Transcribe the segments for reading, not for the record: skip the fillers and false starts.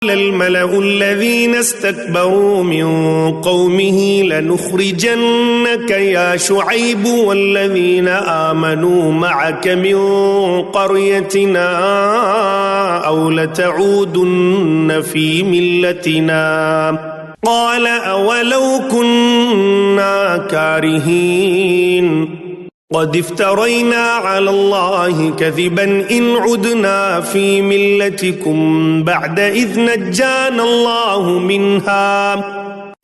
الملأ الذين استكبروا من قومه لنخرجنك يا شعيب والذين آمنوا معك من قريتنا أو لتعودن في ملتنا قال أولو كنا كارهين قد افترينا على الله كذبا إن عدنا في ملتكم بعد إذ نجانا الله منها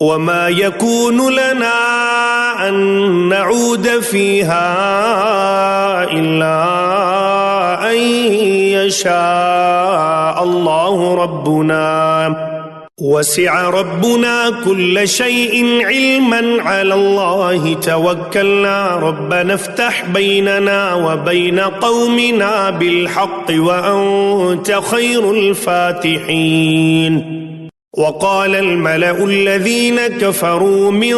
وما يكون لنا أن نعود فيها إلا أن يشاء الله ربنا وسع ربنا كل شيء علما على الله توكلنا ربنا افتح بيننا وبين قومنا بالحق وأنت خير الفاتحين. وقال الملأ الذين كفروا من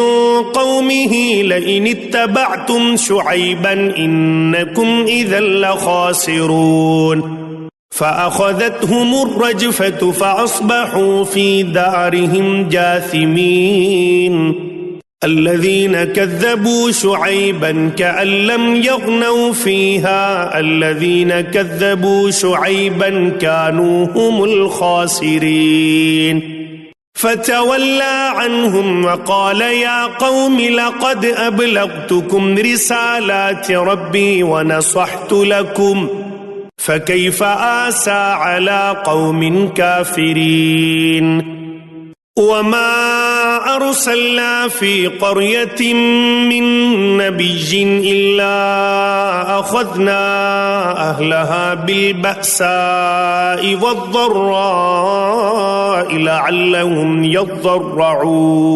قومه لئن اتبعتم شعيبا إنكم إذا لخاسرون فأخذتهم الرجفة فأصبحوا في دارهم جاثمين. الذين كذبوا شعيبا كأن لم يغنوا فيها الذين كذبوا شعيبا كانوا هم الخاسرين. فتولى عنهم وقال يا قوم لقد أبلغتكم رسالات ربي ونصحت لكم فكيف آسى على قوم كافرين. وما أرسلنا في قرية من نبي إلا أخذنا أهلها بالبأساء والضراء لعلهم يضرعون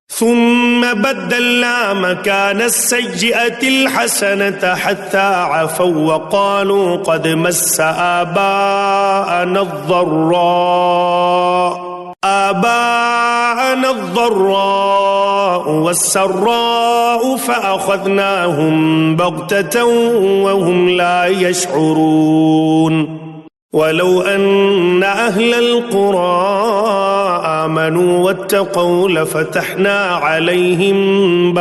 ثم بدلنا مكان السيئة الحسنة حتى عفوا وقالوا قد مس آباءنا الضراء والسراء فأخذناهم بغتة وهم لا يشعرون. ولو أن أهل القرى آمنوا واتقوا لفتحنا عليهم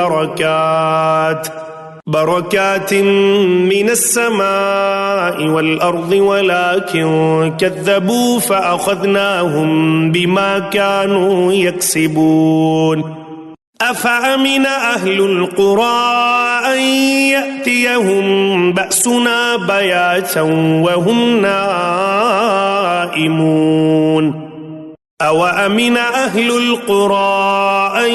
بركات من السماء والأرض ولكن كذبوا فأخذناهم بما كانوا يكسبون. أفأمن أهل القرى أن يأتيهم بأسنا بياتا وهم نائمون أوأمن أهل القرى أن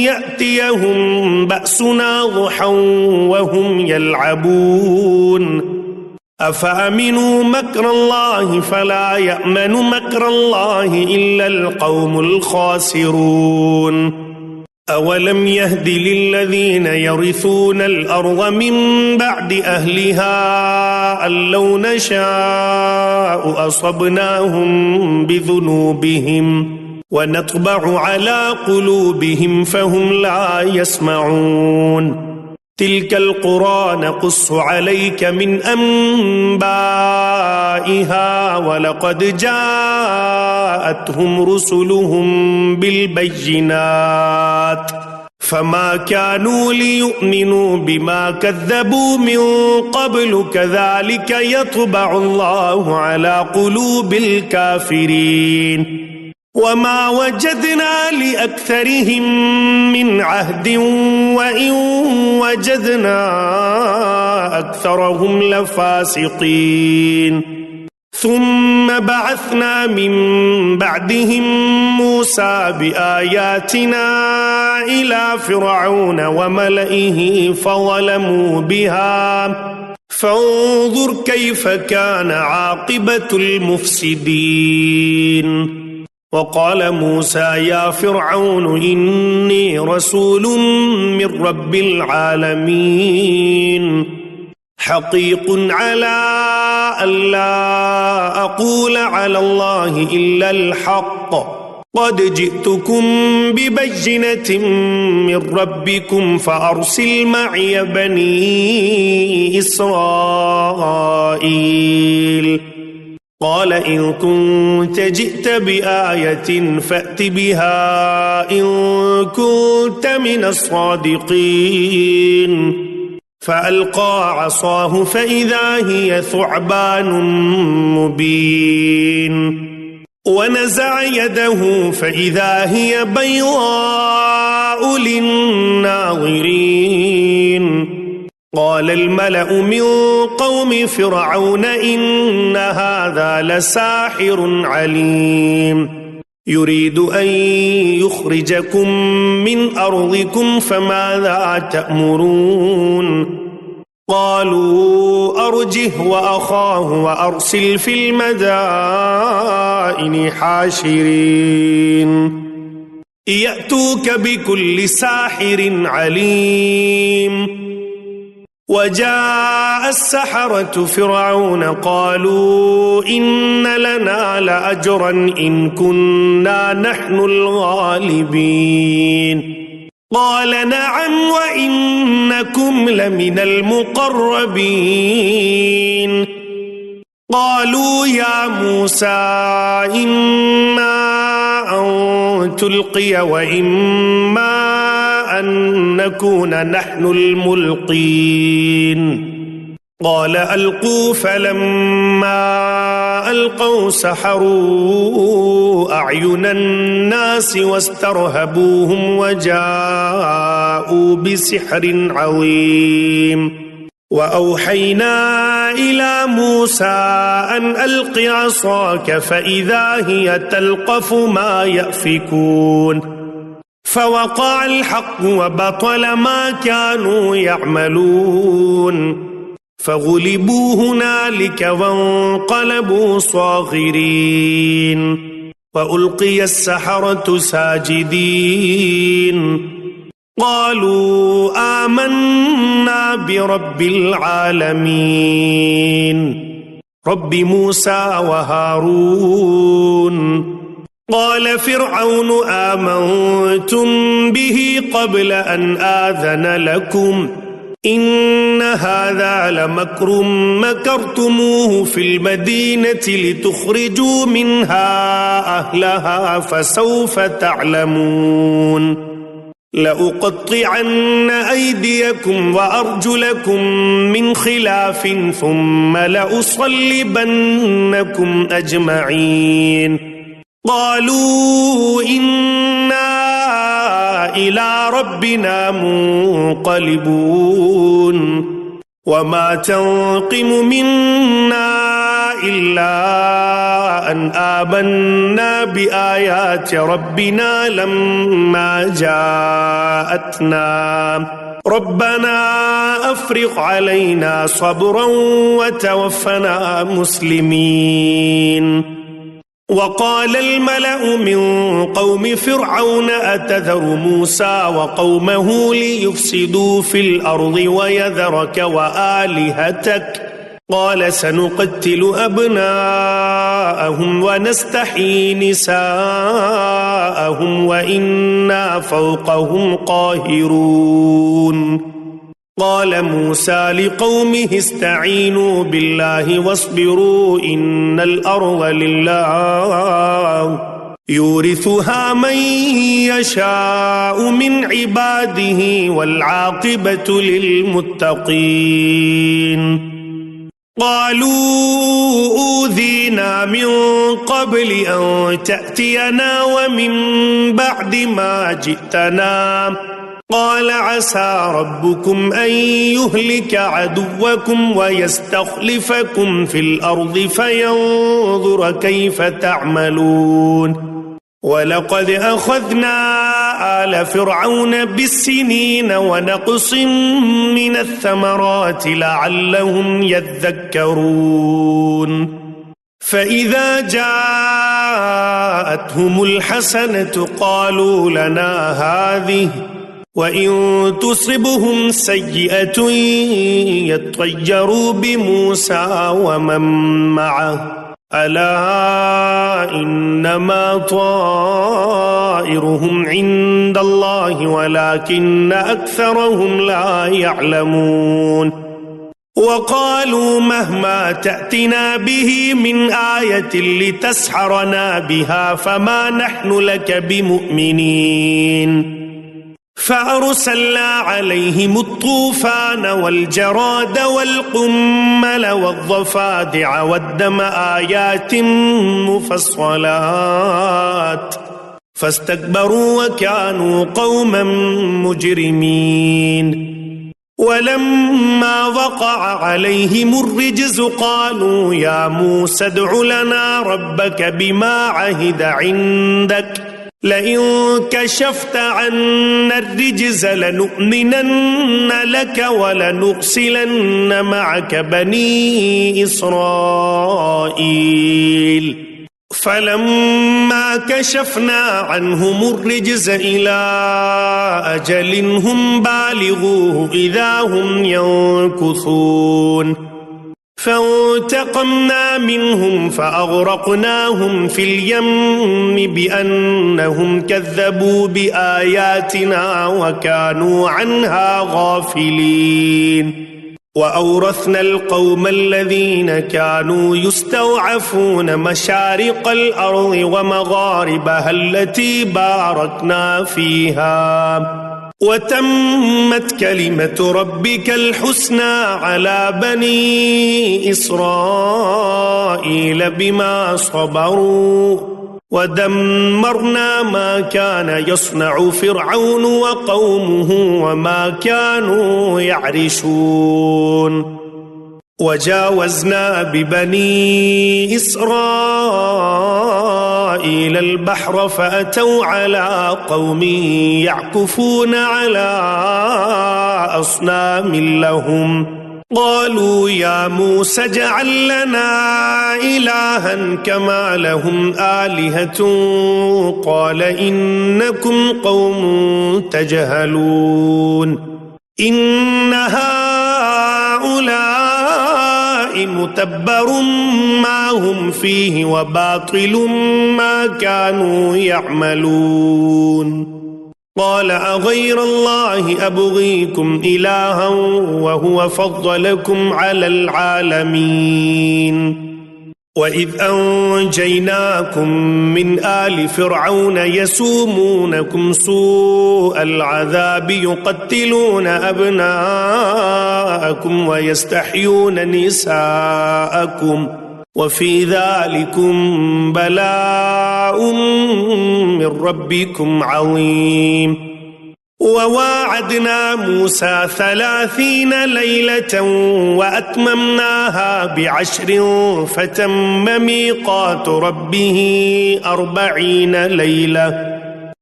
يأتيهم بأسنا ضحى وهم يلعبون أفأمنوا مكر الله فلا يأمن مكر الله إلا القوم الخاسرون. أولم يهد للذين يرثون الأرض من بعد أهلها أن لو نشاء أصبناهم بذنوبهم ونطبع على قلوبهم فهم لا يسمعون. تلك القرى نقص عليك من أنبائها ولقد جاءتهم رسلهم بالبينات فما كانوا ليؤمنوا بما كذبوا من قبل كذلك يطبع الله على قلوب الكافرين. وما وجدنا لأكثرهم من عهد وإن وجدنا أكثرهم لفاسقين. ثم بعثنا من بعدهم موسى بآياتنا إلى فرعون وملئه فظلموا بها فانظر كيف كان عاقبة المفسدين. وقال موسى يا فرعون إني رسول من رب العالمين حقيق على ألا أقول على الله إلا الحق قد جئتكم ببينة من ربكم فأرسل معي بني إسرائيل قال إن كنت جئت بآية فأت بها إن كنت من الصادقين فألقى عصاه فإذا هي ثعبان مبين ونزع يده فإذا هي بيضاء للناظرين قال الملأ من قوم فرعون إن هذا لساحر عليم يريد أن يخرجكم من أرضكم فماذا تأمرون قالوا أرجه وأخاه وأرسل في المدائن حاشرين يأتوك بكل ساحر عليم وجاء السحرة فرعون قالوا إن لنا لأجرا إن كنا نحن الغالبين قال نعم وإنكم لمن المقربين قالوا يا موسى إما أن تلقي وإما أن نكون نحن الملقين قال ألقوا فلما ألقوا سحروا أعين الناس واسترهبوهم وجاءوا بسحر عظيم وأوحينا إلى موسى أن ألق عصاك فإذا هي تلقف ما يأفكون فوقع الحق وبطل ما كانوا يعملون فغلبوا هنالك وانقلبوا صاغرين وألقي السحرة ساجدين قالوا آمنا برب العالمين رب موسى وهارون قال فرعون آمنتم به قبل أن آذن لكم إن هذا لمكر مكرتموه في المدينة لتخرجوا منها أهلها فسوف تعلمون لأقطعن أيديكم وأرجلكم من خلاف ثم لأصلبنكم أجمعين قالوا إنا إلى ربنا منقلبون وما تنقم منا إلا أن آمنا بآيات ربنا لما جاءتنا ربنا أفرغ علينا صبرا وتوفنا مسلمين وقال الملأ من قوم فرعون أتذر موسى وقومه ليفسدوا في الأرض ويذرك وآلهتك قال سنقتل أبناءهم ونستحيي نساءهم وإنا فوقهم قاهرون قال موسى لقومه استعينوا بالله واصبروا إن الأرض لله يورثها من يشاء من عباده والعاقبة للمتقين قالوا أوذينا من قبل أن تأتينا ومن بعد ما جئتنا قال عسى ربكم أن يهلك عدوكم ويستخلفكم في الأرض فينظر كيف تعملون ولقد أخذنا آل فرعون بالسنين ونقص من الثمرات لعلهم يذكرون فإذا جاءتهم الحسنة قالوا لنا هذه وإن تصبهم سيئة يطيروا بموسى ومن معه ألا إنما طائرهم عند الله ولكن أكثرهم لا يعلمون وقالوا مهما تأتنا به من آية لتسحرنا بها فما نحن لك بمؤمنين فأرسلنا عليهم الطوفان والجراد والقمل والضفادع والدم آيات مفصلات فاستكبروا وكانوا قوما مجرمين ولما وقع عليهم الرجز قالوا يا موسى ادع لنا ربك بما عهد عندك لئن كشفت عنا الرجز لنؤمنن لك ولنرسلن معك بني إسرائيل فلما كشفنا عنهم الرجز إلى أجل هم بالغوه إذا هم ينكثون فانتقمنا منهم فأغرقناهم في اليم بأنهم كذبوا بآياتنا وكانوا عنها غافلين وأورثنا القوم الذين كانوا يستضعفون مشارق الأرض ومغاربها التي باركنا فيها وتمت كلمة ربك الحسنى على بني إسرائيل بما صبروا ودمرنا ما كان يصنع فرعون وقومه وما كانوا يعرشون وجاوزنا ببني إسرائيل البحر فأتوا على قوم يعكفون على أصنام لهم قالوا يا موسى اجعل لنا إلها كما لهم آلهة قال إنكم قوم تجهلون إن هؤلاء متبر ما هم فيه وباطل ما كانوا يعملون قال أغير الله أبغيكم إلها وهو فضلكم على العالمين وإذ أنجيناكم من آل فرعون يسومونكم سوء العذاب يقتلون أبناءكم ويستحيون نساءكم وفي ذلكم بلاء من ربكم عظيم وواعدنا موسى 30 ليلة وأتممناها ب10 فتم ميقات ربه 40 ليلة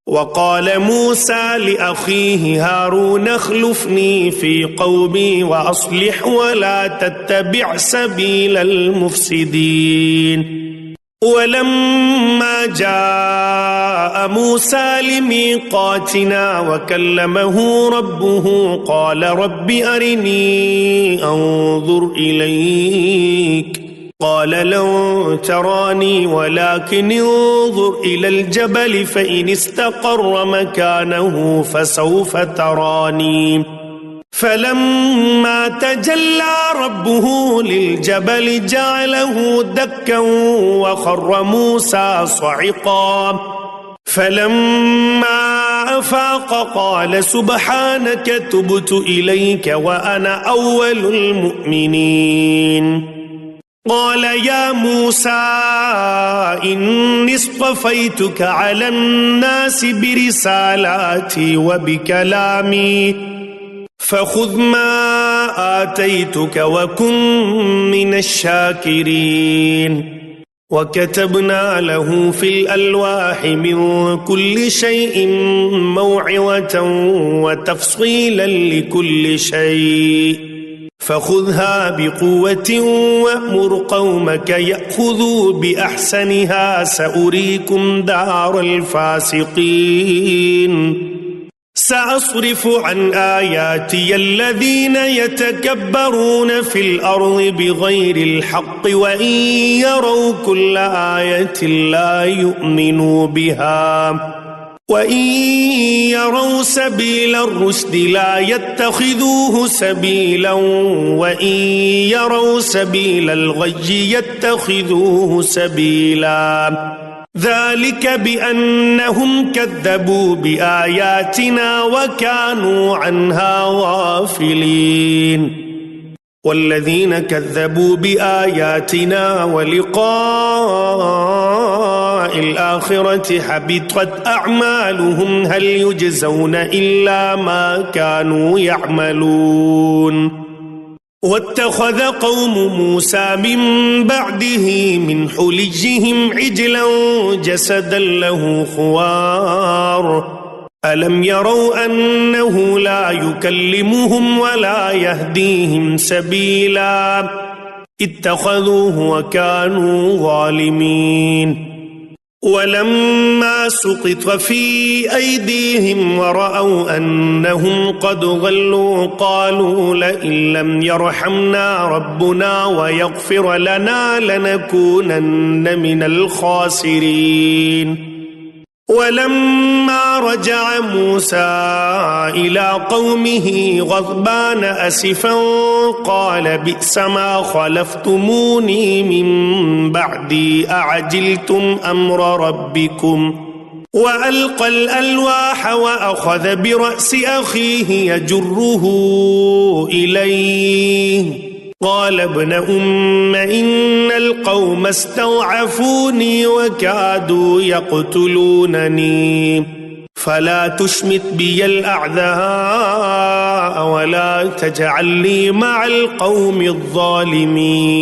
وقال موسى لأخيه هارون اخلفني في قومي وأصلح ولا تتبع سبيل المفسدين ولما جاء موسى لميقاتنا وكلمه ربه قال رب أرني أنظر إليك قال لن تراني ولكن انظر إلى الجبل فإن استقر مكانه فسوف تراني فلما تجلى ربه للجبل جعله دكا وخر موسى صعقا فلما أفاق قال سبحانك تبت إليك وأنا أول المؤمنين قال يا موسى إني اصطفيتك على الناس برسالاتي وبكلامي فخذ ما آتيتك وكن من الشاكرين وكتبنا له في الألواح من كل شيء موعظة وتفصيلا لكل شيء فخذها بقوة وأمر قومك يأخذوا بأحسنها سأريكم دار الفاسقين سأصرف عن آياتي الذين يتكبرون في الأرض بغير الحق وإن يروا كل آية لا يؤمنوا بها وإن يروا سبيل الرشد لا يتخذوه سبيلا وإن يروا سبيل الغي يتخذوه سبيلا ذلك بأنهم كذبوا بآياتنا وكانوا عنها غافلين والذين كذبوا بآياتنا ولقاء الآخرة حبطت أعمالهم هل يجزون إلا ما كانوا يعملون واتخذ قوم موسى من بعده من حليهم عجلا جسدا له خوار ألم يروا أنه لا يكلمهم ولا يهديهم سبيلا اتخذوه وكانوا ظالمين ولما سقط في أيديهم ورأوا أنهم قد ضلوا قالوا لئن لم يرحمنا ربنا ويغفر لنا لنكونن من الخاسرين ولما رجع موسى إلى قومه غضبان أسفا قال بئس ما خلفتموني من بعدي أعجلتم أمر ربكم وألقى الألواح وأخذ برأس أخيه يجره إليه قال ابن أم إن القوم استضعفوني وكادوا يقتلونني فلا تشمت بي الأعداء ولا تجعلني مع القوم الظالمين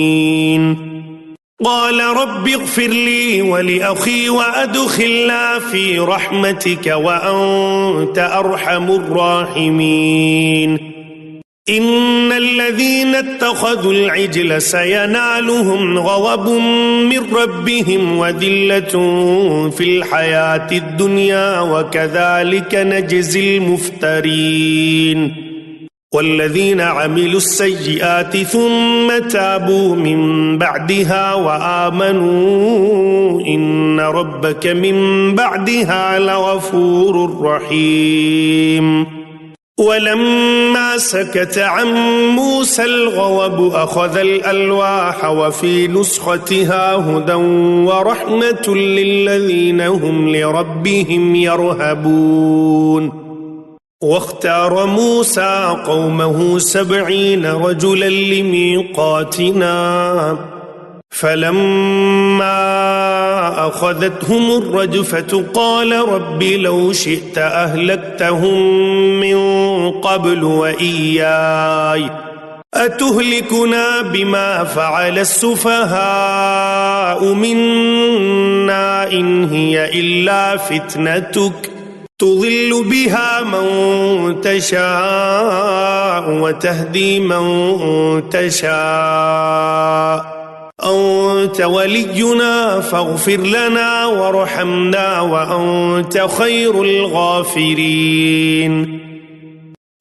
قال رب اغفر لي ولأخي وأدخلنا في رحمتك وأنت أرحم الراحمين إن الذين اتخذوا العجل سينالهم غضب من ربهم وذلة في الحياة الدنيا وكذلك نجزي المفترين والذين عملوا السيئات ثم تابوا من بعدها وآمنوا إن ربك من بعدها لغفور رحيم ولما سكت عن موسى الغضب أخذ الألواح وفي نسختها هدى ورحمة للذين هم لربهم يرهبون واختار موسى قومه 70 رجلا لميقاتنا فلما أخذتهم الرجفة قال رب لو شئت أهلكتهم من قبل وإياي أتهلكنا بما فعل السفهاء منا إن هي إلا فتنتك تضل بها من تشاء وتهدي من تشاء أنت ولينا فاغفر لنا وارحمنا وأنت خير الغافرين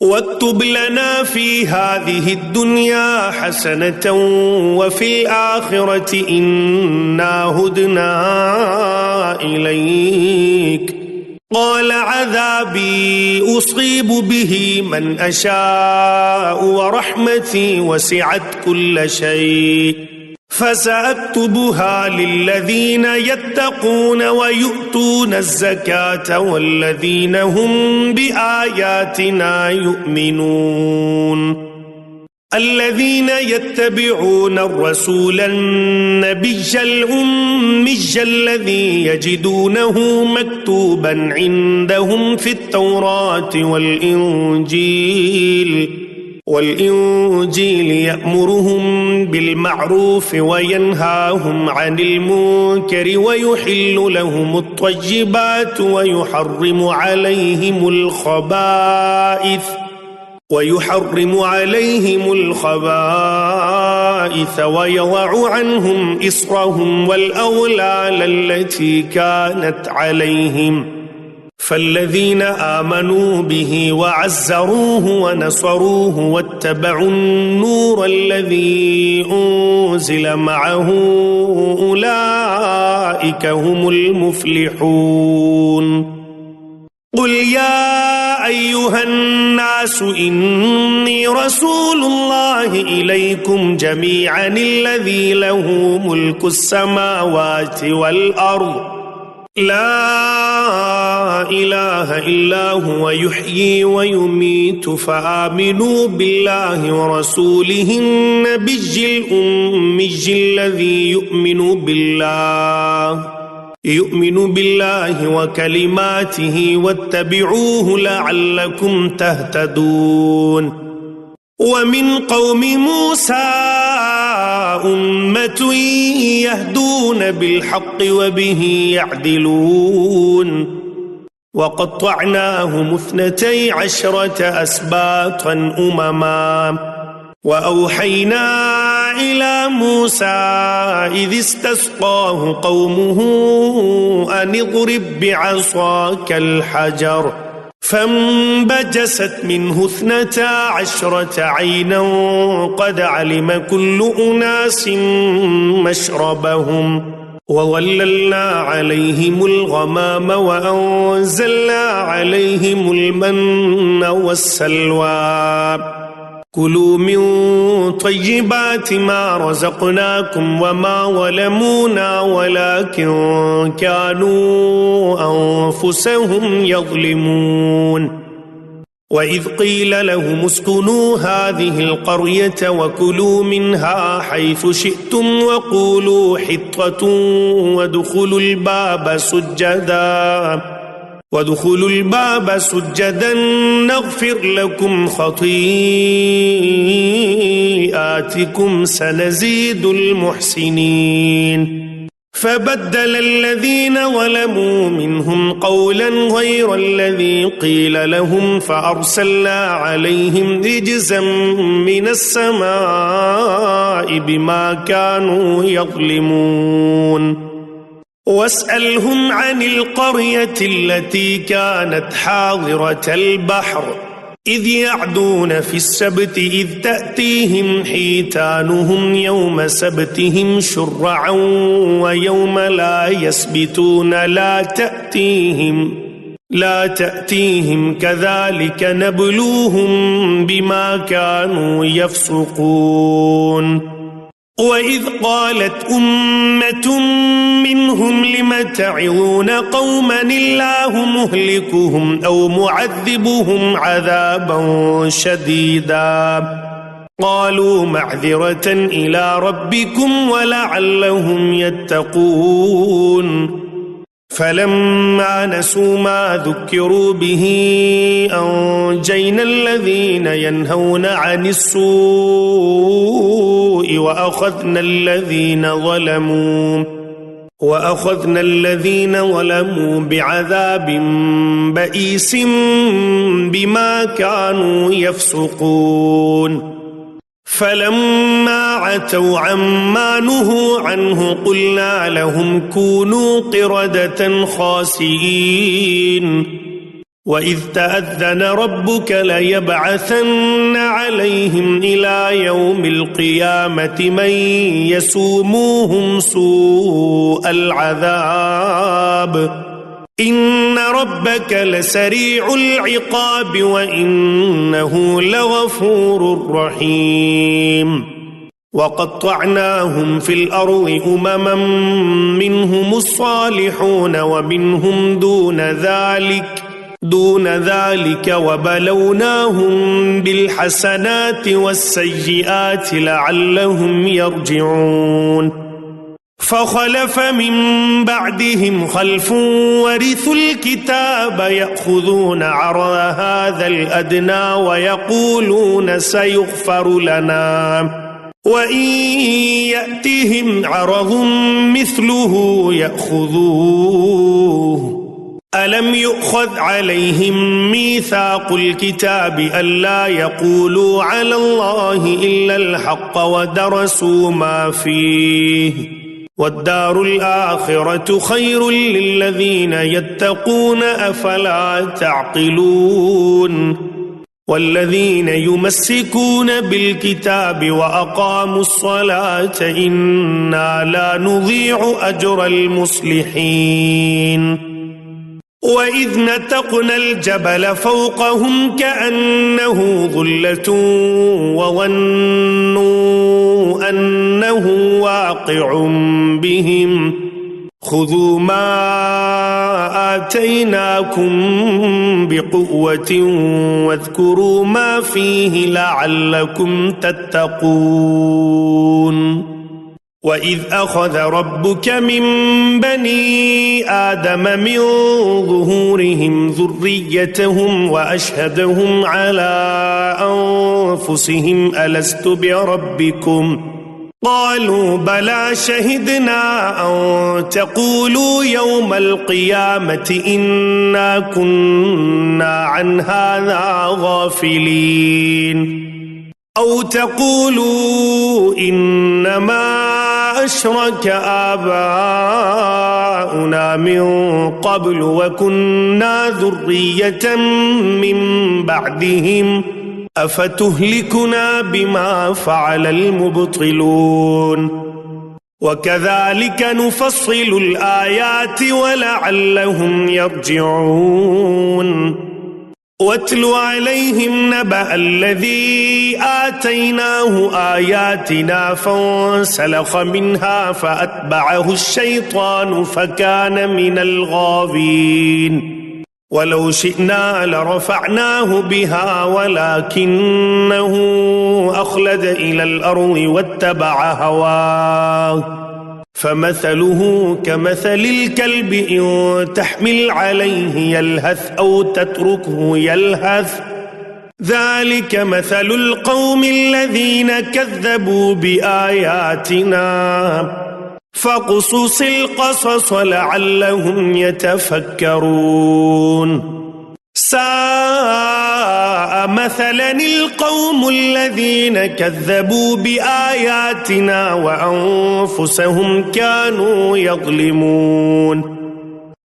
واكتب لنا في هذه الدنيا حسنة وفي الآخرة إنا هدنا إليك قال عذابي أصيب به من أشاء ورحمتي وسعت كل شيء فسأكتبها للذين يتقون ويؤتون الزكاة والذين هم بآياتنا يؤمنون الذين يتبعون الرسول النبي الأمي الذي يجدونه مكتوبا عندهم في التوراة والإنجيل يأمرهم بالمعروف وينهاهم عن المنكر ويحل لهم الطيبات ويحرم عليهم الخبائث ويضع عنهم إصرهم والأغلال التي كانت عليهم فالذين آمنوا به وعزروه ونصروه واتبعوا النور الذي أنزل معه أولئك هم المفلحون قل يا أيها الناس إني رسول الله إليكم جميعا الذي له ملك السماوات والأرض لا إله إلا هو يحيي ويميت فآمنوا بالله ورسوله النبي الأمي الذي يؤمن بالله وكلماته واتبعوه لعلكم تهتدون ومن قوم موسى أمة يهدون بالحق وبه يعدلون وقطعناهم 12 أسباطا أمما وأوحينا إلى موسى إذ استسقاه قومه أن اضرب بعصاك الحجر فانبجست منه 12 عينا قد علم كل أناس مشربهم وظللنا عليهم الغمام وأنزلنا عليهم المن والسلوى كلوا من طيبات ما رزقناكم وما ظلمونا ولكن كانوا أنفسهم يظلمون وإذ قيل لهم اسكنوا هذه القرية وكلوا منها حيث شئتم وقولوا حطة وادخلوا الباب سجدا نغفر لكم خطيئاتكم سنزيد المحسنين فبدل الذين ظلموا منهم قولا غير الذي قيل لهم فأرسلنا عليهم رجزا من السماء بما كانوا يظلمون واسألهم عن القرية التي كانت حاضرة البحر إذ يعدون في السبت إذ تأتيهم حيتانهم يوم سبتهم شرعا ويوم لا يسبتون لا تأتيهم كذلك نبلوهم بما كانوا يفسقون وإذ قالت أمة منهم لم تعظون قوما الله مهلكهم أو معذبهم عذابا شديدا قالوا معذرة إلى ربكم ولعلهم يتقون فلما نسوا ما ذكروا به أنجينا الذين ينهون عن السوء وأخذنا الذين ظلموا بعذاب بئيس بما كانوا يفسقون فلما عتوا عما نهوا عنه قلنا لهم كونوا قردة خاسئين وإذ تأذن ربك ليبعثن عليهم إلى يوم القيامة من يسوموهم سوء العذاب إن ربك لسريع العقاب وإنه لغفور رحيم وقطعناهم في الأرض أمما منهم الصالحون ومنهم دون ذلك وبلوناهم بالحسنات والسيئات لعلهم يرجعون فخلف من بعدهم خلف ورثوا الكتاب يأخذون عرض هذا الأدنى ويقولون سيغفر لنا وإن يأتهم عرض مثله يأخذوه ألم يؤخذ عليهم ميثاق الكتاب ألا يقولوا على الله إلا الحق ودرسوا ما فيه والدار الآخرة خير للذين يتقون أفلا تعقلون والذين يمسكون بالكتاب وأقاموا الصلاة إنا لا نضيع أجر المصلحين وإذ نتقنا الجبل فوقهم كأنه ظلة وظنوا أنه واقع بهم خذوا ما آتيناكم بقوة واذكروا ما فيه لعلكم تتقون وإذ أخذ ربك من بني آدم من ظهورهم ذريتهم وأشهدهم على أنفسهم ألست بربكم قالوا بلى شهدنا أن تقولوا يوم القيامة إنا كنا عن هذا غافلين أو تقولوا إنما أشرك آباؤنا من قبل وكنا ذرية من بعدهم أفتهلكنا بما فعل المبطلون وكذلك نفصل الآيات ولعلهم يرجعون واتل عليهم نبأ الذي آتيناه آياتنا فانسلخ منها فأتبعه الشيطان فكان من الغاوين ولو شئنا لرفعناه بها ولكنه أخلد إلى الأرض واتبع هواه فمثله كمثل الكلب إن تحمل عليه يلهث أو تتركه يلهث ذلك مثل القوم الذين كذبوا بآياتنا فاقصص القصص لعلهم يتفكرون ساء مثلا القوم الذين كذبوا بآياتنا وأنفسهم كانوا يظلمون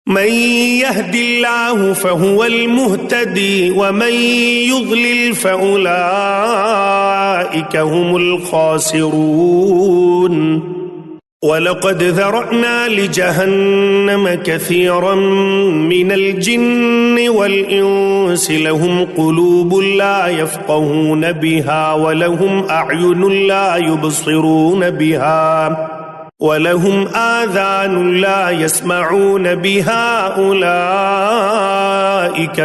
من يهد الله فهو المهتدي ومن يضلل فأولئك هم الخاسرون ولقد ذرأنا لجهنم كثيرا من الجن والإنس لهم قلوب لا يفقهون بها ولهم أعين لا يبصرون بها ولهم آذان لا يسمعون بها أولئك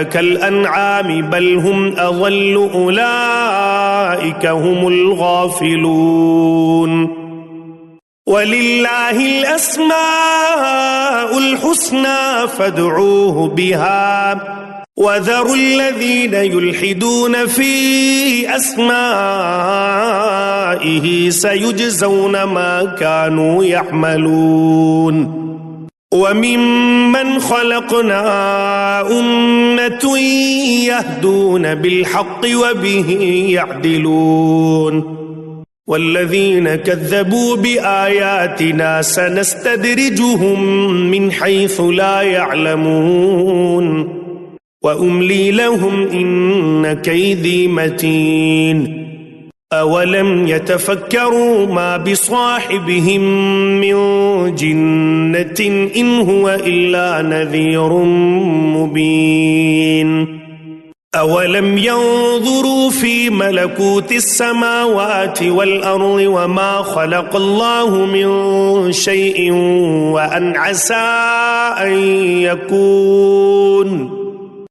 كالأنعام بل هم أضل أولئك هم الغافلون ولله الأسماء الحسنى فادعوه بها وذروا الذين يلحدون في أسمائه سيجزون ما كانوا يعملون وممن خلقنا أمة يهدون بالحق وبه يعدلون والذين كذبوا بآياتنا سنستدرجهم من حيث لا يعلمون وأملي لهم إن كيدي متين أولم يتفكروا ما بصاحبهم من جنة إن هو إلا نذير مبين أولم ينظروا في ملكوت السماوات والأرض وما خلق الله من شيء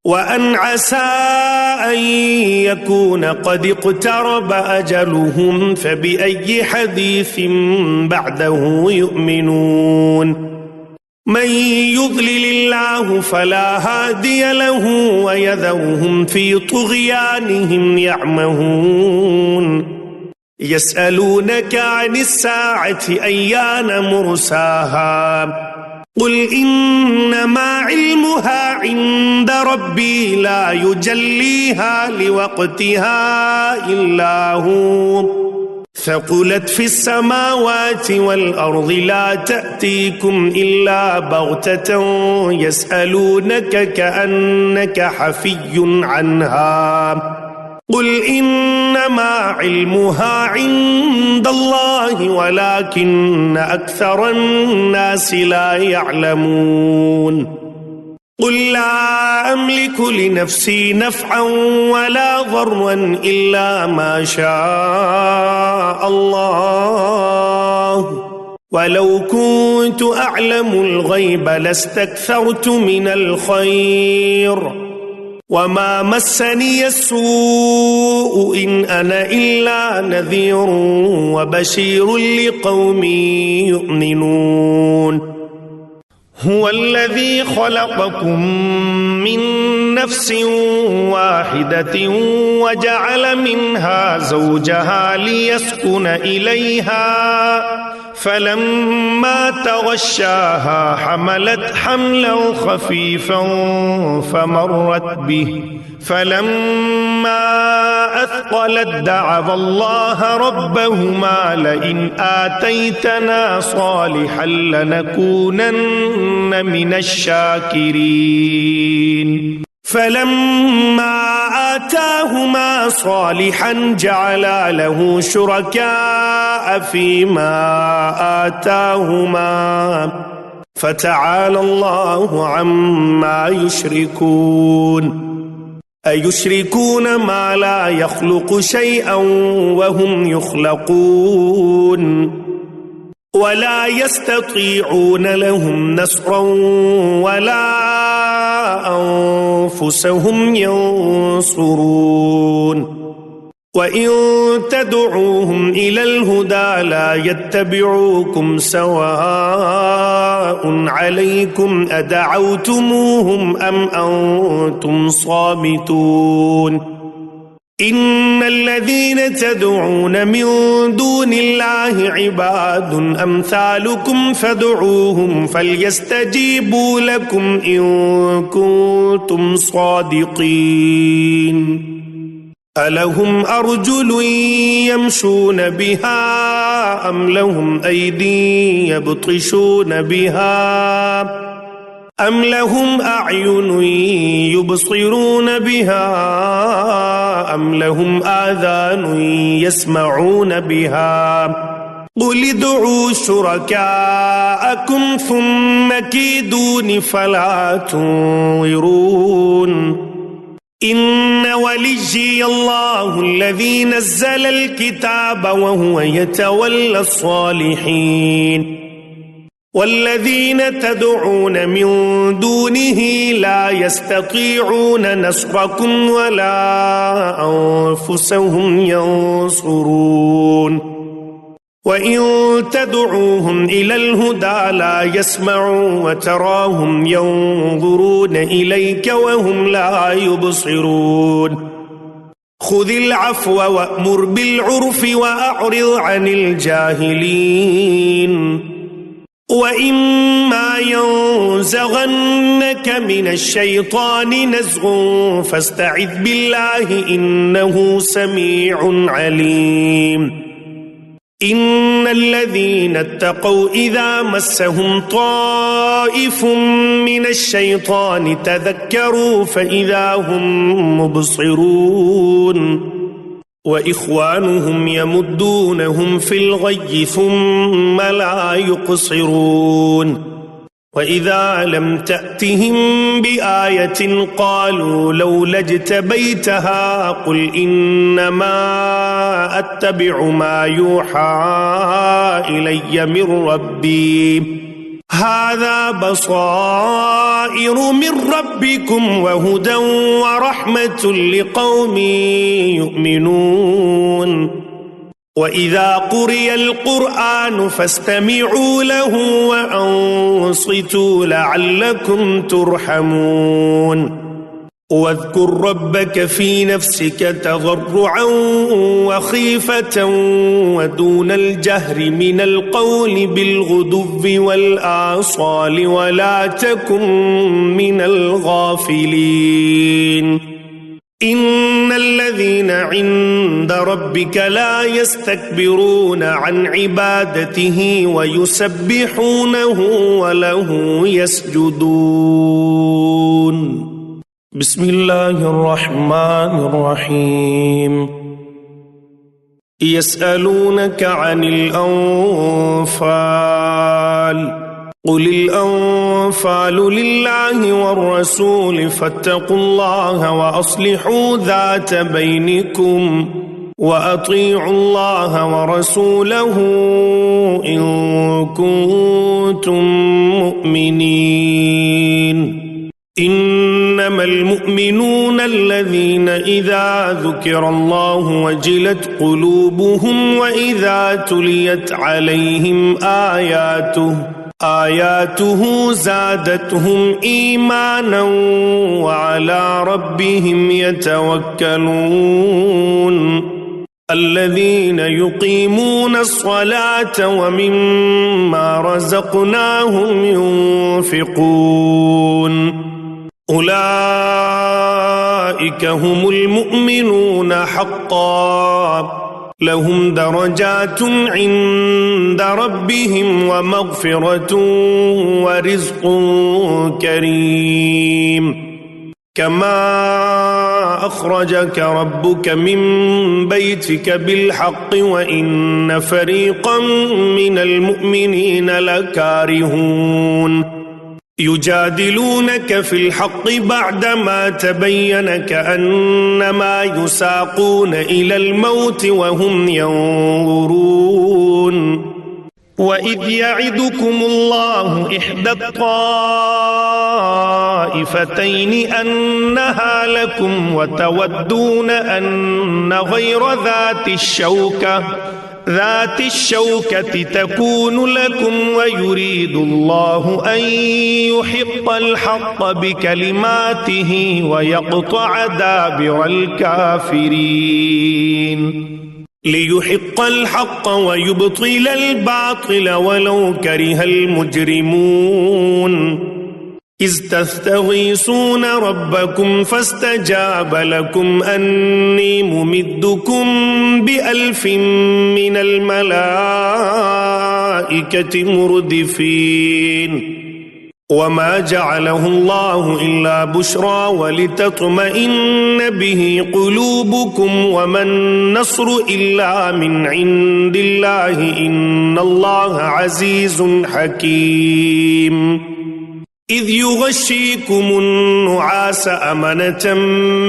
وأن عسى أن يكون قد اقترب أجلهم فبأي حديث بعده يؤمنون من يضلل الله فلا هادي له ويذرهم في طغيانهم يعمهون يسألونك عن الساعة أيان مرساها قل إنما علمها عند ربي لا يجليها لوقتها إلا هو ثقلت في السماوات والأرض لا تأتيكم إلا بغتة يسألونك كأنك حفي عنها قل إنما علمها عند الله ولكن أكثر الناس لا يعلمون قل لا أملك لنفسي نفعا ولا ضرا إلا ما شاء الله ولو كنت أعلم الغيب لاستكثرت من الخير وما مسني السوء إن أنا إلا نذير وبشير لقوم يؤمنون هو الذي خلقكم من نفس واحدة وجعل منها زوجها ليسكن إليها فلما تغشاها حملت حملا خفيفا فمرت به فلما أثقلت دعوا الله ربهما لئن آتيتنا صالحا لنكونن من الشاكرين فلما آتاهما صالحا جعلا له شركاء فيما آتاهما فتعالى الله عما يشركون أيشركون ما لا يخلق شيئا وهم يخلقون ولا يستطيعون لهم نصرا ولا أنفسهم ينصرون وإن تدعوهم إلى الهدى لا يتبعوكم سواء عليكم أدعوتموهم أم أنتم صامتون إن الذين تدعون من دون الله عباد أمثالكم فادعوهم فليستجيبوا لكم إن كنتم صادقين ألهم أرجل يمشون بها أم لهم أيدي يبطشون بها أم لهم أعين يبصرون بها أم لهم آذان يسمعون بها قل ادعوا شركاءكم ثم كيدون فلا تنظرون إن وليي الله الذي نزل الكتاب وهو يتولى الصالحين والذين تدعون من دونه لا يستطيعون نصركم ولا أنفسهم ينصرون وإن تدعوهم إلى الهدى لا يسمعوا وتراهم ينظرون إليك وهم لا يبصرون خذ العفو وأمر بالعرف وأعرض عن الجاهلين وإما ينزغنك من الشيطان نزغ فاستعذ بالله إنه سميع عليم إن الذين اتقوا إذا مسهم طائف من الشيطان تذكروا فإذا هم مبصرون وإخوانهم يمدونهم في الغي ثم لا يقصرون وإذا لم تأتهم بآية قالوا لولا اجتبيتها قل إنما أتبع ما يوحى إلي من ربي هذا بصائر من ربكم وهدى ورحمة لقوم يؤمنون وإذا قرئ القرآن فاستمعوا له وأنصتوا لعلكم ترحمون واذكر ربك في نفسك تضرعا وخيفة ودون الجهر من القول بالغدو والآصال ولا تكن من الغافلين إن الذين عند ربك لا يستكبرون عن عبادته ويسبحونه وله يسجدون بسم الله الرحمن الرحيم يسألونك عن الأنفال قل الأنفال لله والرسول فاتقوا الله وأصلحوا ذات بينكم وأطيعوا الله ورسوله إن كنتم مؤمنين. إنما المؤمنون الذين إذا ذكر الله وجلت قلوبهم وإذا تليت عليهم آياته زادتهم إيمانا وعلى ربهم يتوكلون. الذين يقيمون الصلاة ومما رزقناهم ينفقون أولئك هم المؤمنون حقا لهم درجات عند ربهم ومغفرة ورزق كريم. كما أخرجك ربك من بيتك بالحق وإن فريقا من المؤمنين لكارهون يجادلونك في الحق بعدما تبين كأنما يساقون إلى الموت وهم ينظرون. وإذ يعدكم الله إحدى الطائفتين أنها لكم وتودون أن غير ذات الشوكة تكون لكم ويريد الله أن يحق الحق بكلماته ويقطع دابر الكافرين ليحق الحق ويبطل الباطل ولو كره المجرمون. إذ تستغيثون ربكم فاستجاب لكم أني ممدكم ب1000 من الملائكة مردفين. وما جعله الله إلا بشرى ولتطمئن به قلوبكم وما النصر إلا من عند الله إن الله عزيز حكيم. إذ يغشيكم النعاس أمنة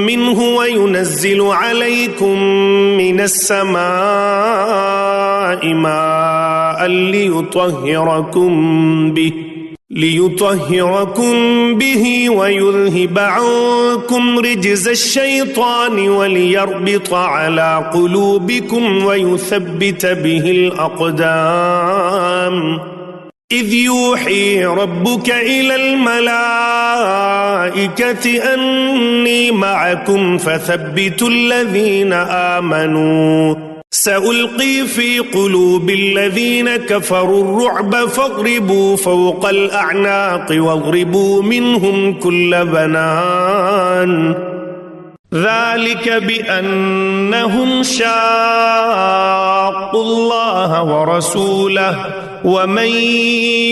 منه وينزل عليكم من السماء ماء ليطهركم به ويذهب عنكم رجز الشيطان وليربط على قلوبكم ويثبت به الأقدام. إذ يوحي ربك إلى الملائكة أني معكم فثبتوا الذين آمنوا سألقي في قلوب الذين كفروا الرعب فاضربوا فوق الأعناق واضربوا منهم كل بنان. ذلك بأنهم شاقوا الله ورسوله ومن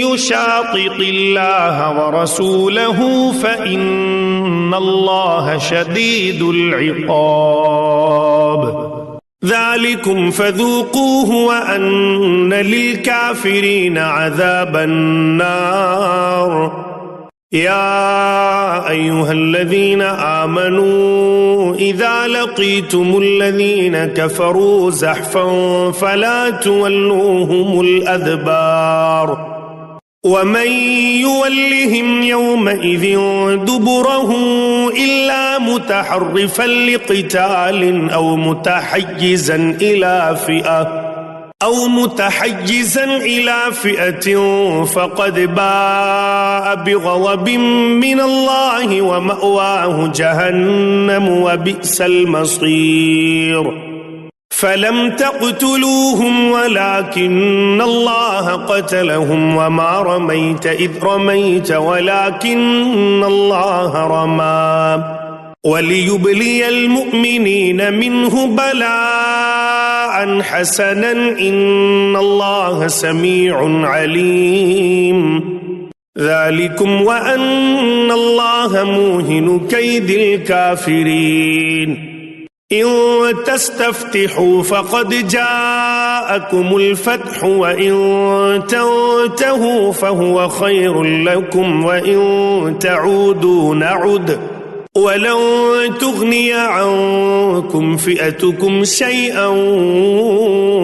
يشاقق الله ورسوله فإن الله شديد العقاب. ذلكم فذوقوه وأن للكافرين عذاب النار. يا أيها الذين آمنوا إذا لقيتم الذين كفروا زحفا فلا تولوهم الأدبار. ومن يولهم يومئذ دبره إلا متحرفا لقتال أو متحيزا إلى فئة فقد باء بغضب من الله ومأواه جهنم وبئس المصير. فلم تقتلوهم ولكن الله قتلهم وما رميت إذ رميت ولكن الله رمى وليبلي المؤمنين منه بلاء حسنا إن الله سميع عليم. ذلكم وأن الله موهن كيد الكافرين. إن تستفتحوا فقد جاءكم الفتح وإن تنتهوا فهو خير لكم وإن تعودوا نعد ولن تغني عنكم فئتكم شيئا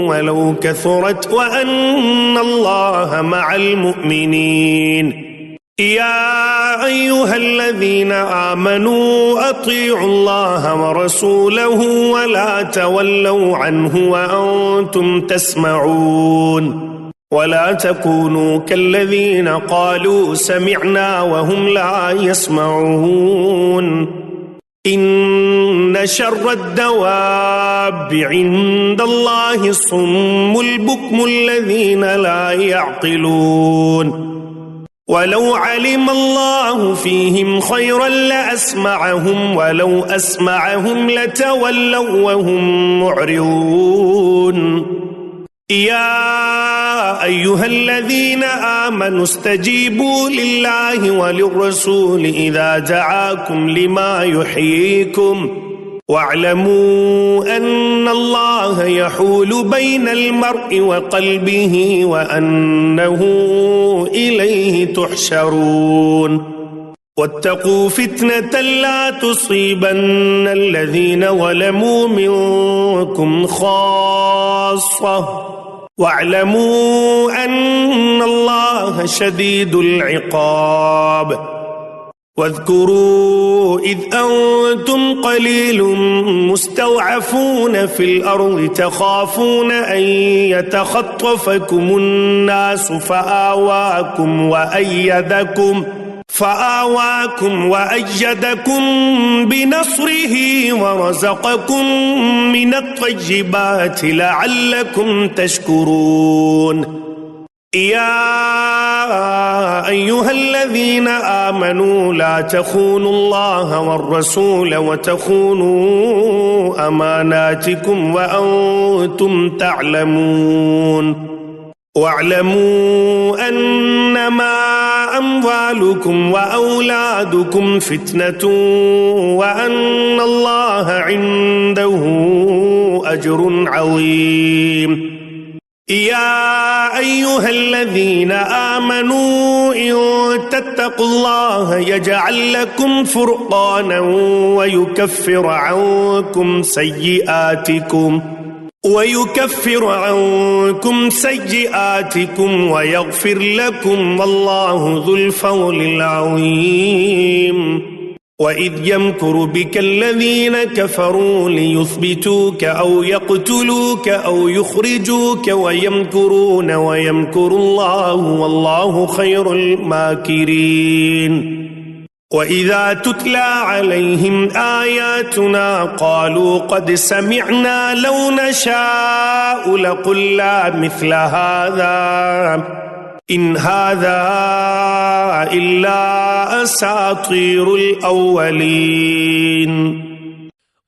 ولو كثرت وأن الله مع المؤمنين يا أيها الذين آمنوا أطيعوا الله ورسوله ولا تولوا عنه وأنتم تسمعون ولا تكونوا كالذين قالوا سمعنا وهم لا يسمعون إن شر الدواب عند الله الصم البكم الذين لا يعقلون ولو علم الله فيهم خيرا لأسمعهم ولو أسمعهم لتولوا وهم معرضون يا أيها الذين آمنوا استجيبوا لله وللرسول إذا دعاكم لما يحييكم واعلموا أن الله يحول بين المرء وقلبه وأنه إليه تحشرون واتقوا فتنة لا تصيبن الذين ظلموا منكم خاصة واعلموا أن الله شديد العقاب واذكروا إذ أنتم قليل مستضعفون في الأرض تخافون أن يتخطفكم الناس فآواكم وأيدكم بنصره ورزقكم من الطيبات لعلكم تشكرون يا أيها الذين آمنوا لا تخونوا الله والرسول وتخونوا أماناتكم وأنتم تعلمون واعلموا أنما أموالكم وأولادكم فتنة وأن الله عنده أجر عظيم يا أيها الذين آمنوا إن تتقوا الله يجعل لكم فرقانا ويكفر عنكم سيئاتكم ويغفر لكم والله ذو الفضل العظيم وإذ يمكر بك الذين كفروا ليثبتوك أو يقتلوك أو يخرجوك ويمكرون ويمكر الله والله خير الماكرين وإذا تتلى عليهم آياتنا قالوا قد سمعنا لو نشاء لقلنا مثل هذا إن هذا إلا أساطير الأولين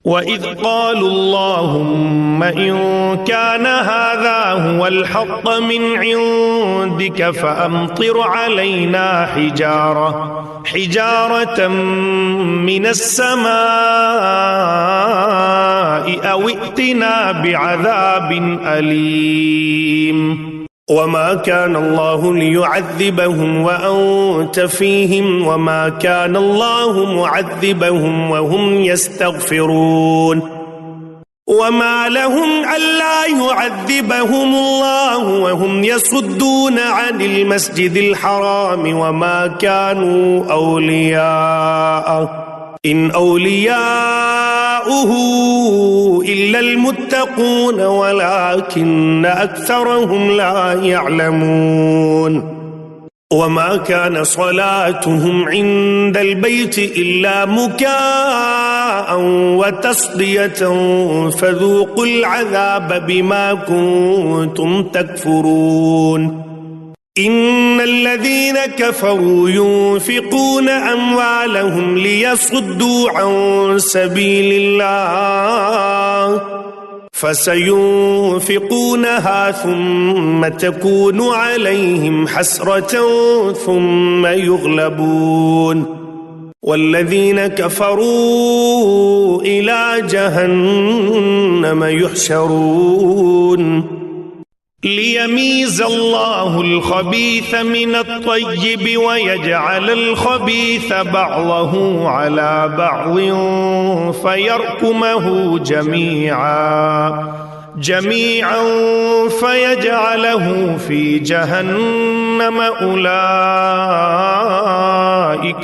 وإذ قالوا اللهم إن كان هذا هو الحق من عندك فأمطر علينا حجارة من السماء أو ائتنا بعذاب أليم وما كان الله ليعذبهم وأنت فيهم وما كان الله معذبهم وهم يستغفرون وما لهم ألا يعذبهم الله وهم يصدون عن المسجد الحرام وما كانوا أولياءه إن أولياؤه إلا المتقون ولكن أكثرهم لا يعلمون وما كان صلاتهم عند البيت إلا مكاء وتصدية فذوقوا العذاب بما كنتم تكفرون إن الذين كفروا ينفقون أموالهم ليصدوا عن سبيل الله فسينفقونها ثم تكون عليهم حسرة ثم يغلبون والذين كفروا إلى جهنم يحشرون ليميز الله الخبيث من الطيب ويجعل الخبيث بعضه على بعض فيركمه جميعا فيجعله في جهنم أولئك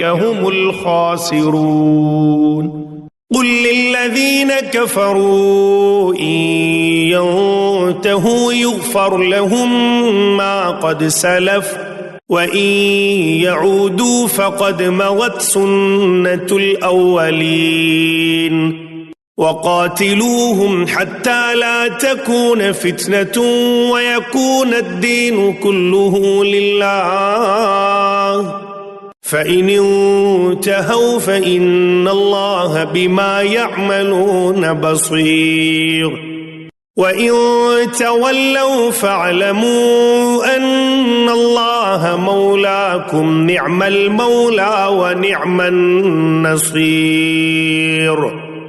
هم الخاسرون قل للذين كفروا إن ينتهوا يغفر لهم ما قد سلف وإن يعودوا فقد مضت سنة الأولين وقاتلوهم حتى لا تكون فتنة ويكون الدين كله لله فإن انتهوا فإن الله بما يعملون بصير وإن تولوا فاعلموا أن الله مولاكم نعم المولى ونعم النصير